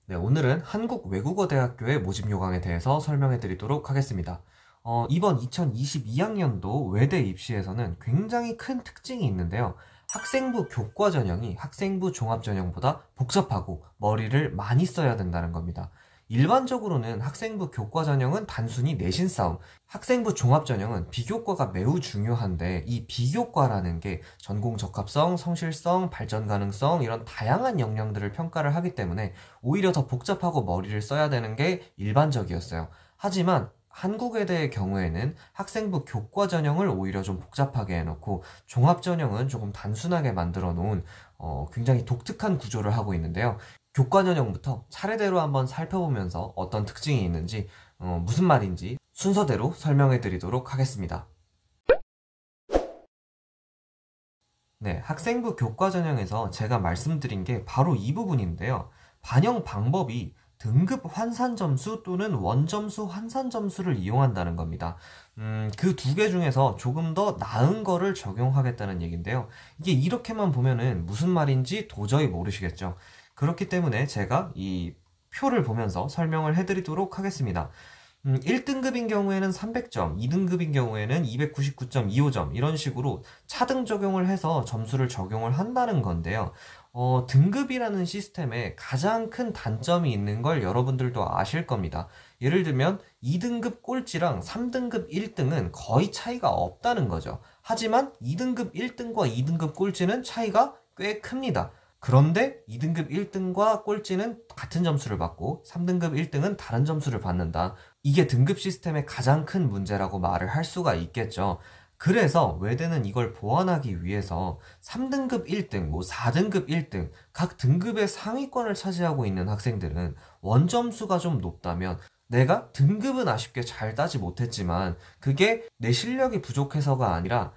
네, 오늘은 한국외국어대학교의 모집 요강에 대해서 설명해 드리도록 하겠습니다. 이번 2022학년도 외대 입시에서는 굉장히 큰 특징이 있는데요. 학생부 교과 전형이 학생부 종합 전형보다 복잡하고 머리를 많이 써야 된다는 겁니다. 일반적으로는 학생부 교과 전형은 단순히 내신 싸움, 학생부 종합 전형은 비교과가 매우 중요한데 이 비교과라는 게 전공 적합성, 성실성, 발전 가능성 이런 다양한 역량들을 평가를 하기 때문에 오히려 더 복잡하고 머리를 써야 되는 게 일반적이었어요. 하지만 한국외대의 경우에는 학생부 교과 전형을 오히려 좀 복잡하게 해놓고 종합 전형은 조금 단순하게 만들어 놓은 굉장히 독특한 구조를 하고 있는데요. 교과 전형부터 차례대로 한번 살펴보면서 어떤 특징이 있는지 무슨 말인지 순서대로 설명해 드리도록 하겠습니다. 네, 학생부 교과 전형에서 제가 말씀드린 게 바로 이 부분인데요. 반영 방법이 등급 환산 점수 또는 원점수 환산 점수를 이용한다는 겁니다. 그 두 개 중에서 조금 더 나은 거를 적용하겠다는 얘기인데요. 이게 이렇게만 보면은 무슨 말인지 도저히 모르시겠죠. 그렇기 때문에 제가 이 표를 보면서 설명을 해드리도록 하겠습니다. 1등급인 경우에는 300점, 2등급인 경우에는 299.25점 이런 식으로 차등 적용을 해서 점수를 적용을 한다는 건데요. 등급이라는 시스템에 가장 큰 단점이 있는 걸 여러분들도 아실 겁니다. 예를 들면 2등급 꼴찌랑 3등급 1등은 거의 차이가 없다는 거죠. 하지만 2등급 1등과 2등급 꼴찌는 차이가 꽤 큽니다. 그런데 2등급 1등과 꼴찌는 같은 점수를 받고 3등급 1등은 다른 점수를 받는다. 이게 등급 시스템의 가장 큰 문제라고 말을 할 수가 있겠죠. 그래서 외대는 이걸 보완하기 위해서 3등급 1등, 4등급 1등 각 등급의 상위권을 차지하고 있는 학생들은 원점수가 좀 높다면 내가 등급은 아쉽게 잘 따지 못했지만 그게 내 실력이 부족해서가 아니라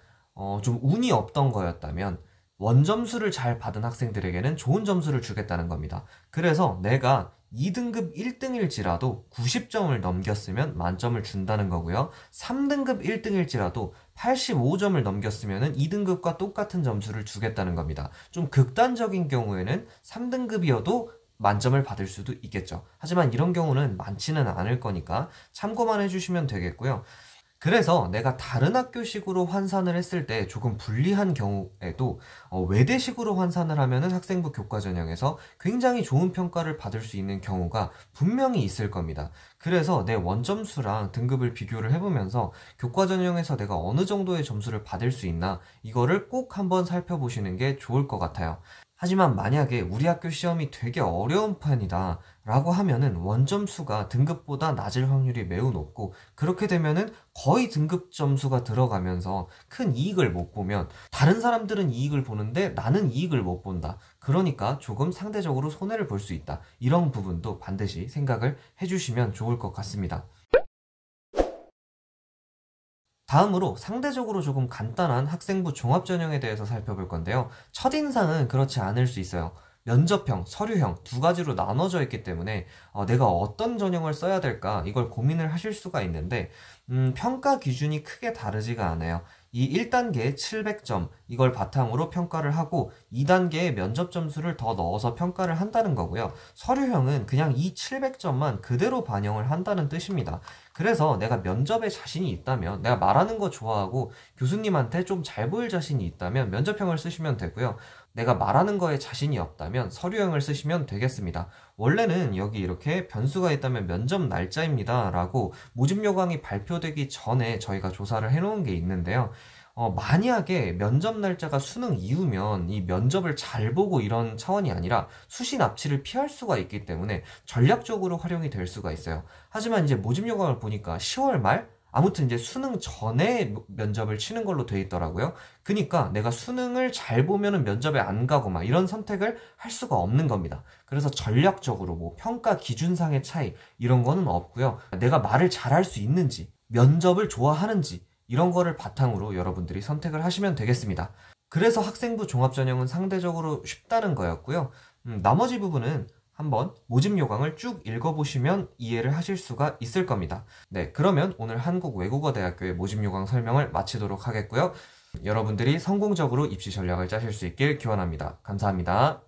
좀 운이 없던 거였다면 원점수를 잘 받은 학생들에게는 좋은 점수를 주겠다는 겁니다. 그래서 내가 2등급 1등일지라도 90점을 넘겼으면 만점을 준다는 거고요. 3등급 1등일지라도 85점을 넘겼으면 2등급과 똑같은 점수를 주겠다는 겁니다. 좀 극단적인 경우에는 3등급이어도 만점을 받을 수도 있겠죠. 하지만 이런 경우는 많지는 않을 거니까 참고만 해주시면 되겠고요. 그래서 내가 다른 학교식으로 환산을 했을 때 조금 불리한 경우에도 외대식으로 환산을 하면은 학생부 교과 전형에서 굉장히 좋은 평가를 받을 수 있는 경우가 분명히 있을 겁니다. 그래서 내 원점수랑 등급을 비교를 해보면서 교과 전형에서 내가 어느 정도의 점수를 받을 수 있나 이거를 꼭 한번 살펴보시는 게 좋을 것 같아요. 하지만 만약에 우리 학교 시험이 되게 어려운 편이다 라고 하면은 원점수가 등급보다 낮을 확률이 매우 높고 그렇게 되면은 거의 등급 점수가 들어가면서 큰 이익을 못 보면 다른 사람들은 이익을 보는데 나는 이익을 못 본다. 그러니까 조금 상대적으로 손해를 볼 수 있다. 이런 부분도 반드시 생각을 해주시면 좋을 것 같습니다. 다음으로 상대적으로 조금 간단한 학생부 종합전형에 대해서 살펴볼 건데요. 첫인상은 그렇지 않을 수 있어요. 면접형, 서류형 두 가지로 나눠져 있기 때문에 내가 어떤 전형을 써야 될까 이걸 고민을 하실 수가 있는데 평가 기준이 크게 다르지가 않아요. 이 1단계 700점 이걸 바탕으로 평가를 하고 2단계의 면접 점수를 더 넣어서 평가를 한다는 거고요. 서류형은 그냥 이 700점만 그대로 반영을 한다는 뜻입니다. 그래서 내가 면접에 자신이 있다면 내가 말하는 거 좋아하고 교수님한테 좀 잘 보일 자신이 있다면 면접형을 쓰시면 되고요. 내가 말하는 거에 자신이 없다면 서류형을 쓰시면 되겠습니다. 원래는 여기 이렇게 변수가 있다면 면접 날짜입니다 라고 모집 요강이 발표되기 전에 저희가 조사를 해놓은 게 있는데요. 만약에 면접 날짜가 수능 이후면 이 면접을 잘 보고 이런 차원이 아니라 수시 납치를 피할 수가 있기 때문에 전략적으로 활용이 될 수가 있어요. 하지만 이제 모집 요강을 보니까 10월 말? 아무튼 이제 수능 전에 면접을 치는 걸로 돼 있더라고요. 그러니까 내가 수능을 잘 보면은 면접에 안 가고 막 이런 선택을 할 수가 없는 겁니다. 그래서 전략적으로 뭐 평가 기준상의 차이 이런 거는 없고요. 내가 말을 잘할 수 있는지, 면접을 좋아하는지 이런 거를 바탕으로 여러분들이 선택을 하시면 되겠습니다. 그래서 학생부 종합전형은 상대적으로 쉽다는 거였고요. 나머지 부분은 한번 모집 요강을 쭉 읽어보시면 이해를 하실 수가 있을 겁니다. 네, 그러면 오늘 한국외국어대학교의 모집 요강 설명을 마치도록 하겠고요. 여러분들이 성공적으로 입시 전략을 짜실 수 있길 기원합니다. 감사합니다.